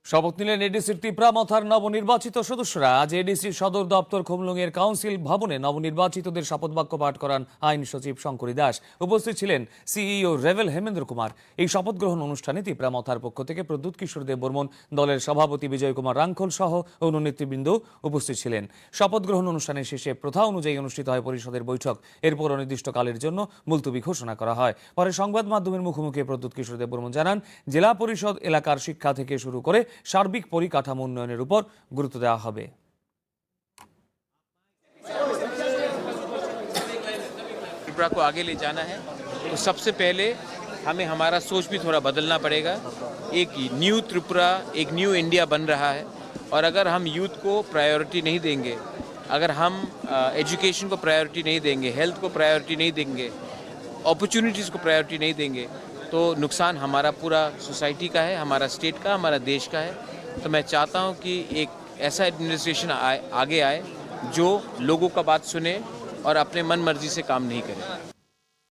শপথ নিলেন এডিসির তিপ্রামথার নবনির্বাচিত সদস্যরা। আজ এডিসির সদর দপ্তর খুমলুঙের কাউন্সিল ভবনে নবনির্বাচিতদের শপথ বাক্য পাঠ করান আইন সচিব শঙ্করী দাস। উপস্থিত ছিলেন সিইও রেভেল হেমেন্দ্র কুমার। এই শপথ গ্রহণ অনুষ্ঠানে তিপ্রামথার পক্ষ থেকে প্রদ্যুৎ কিশোর দেব বর্মন, দলের সভাপতি বিজয় কুমার রাঙ্খল সহ অন্য নেতৃবৃন্দ উপস্থিত ছিলেন। শপথ গ্রহণ অনুষ্ঠানের শেষে প্রথা অনুযায়ী অনুষ্ঠিত হয় পরিষদের বৈঠক। এরপর অনির্দিষ্টকালের জন্য মুলতবি ঘোষণা করা হয়। পরে সংবাদ মাধ্যমের মুখোমুখি প্রদ্যুৎ কিশোর দেব বর্মন জানান, জেলা পরিষদ এলাকার শিক্ষা থেকে শুরু করে সার্বিক পরিকাঠামো উন্নয়নের উপর গুরুত্ব দেওয়া হবে। त्रिपुरा को आगे ले जाना है तो सबसे पहले हमें हमारा सोच भी थोड़ा बदलना पड़ेगा। एक न्यू त्रिपुरा, एक न्यू इंडिया बन रहा है और अगर हम यूथ को प्रायोरिटी नहीं देंगे, अगर हम एजुकेशन को प्रायोरिटी नहीं देंगे, हेल्थ को प्रायोरिटी नहीं देंगे, अपॉर्चुनिटीज़ को प्रायोरिटी नहीं देंगे तो नुकसान हमारा पूरा सोसाइटी का है, हमारा स्टेट का, हमारा देश का है। तो मैं चाहता हूं कि एक ऐसा एडमिनिस्ट्रेशन आगे आए जो लोगों का बात सुने और अपने मन मर्जी से काम नहीं करे।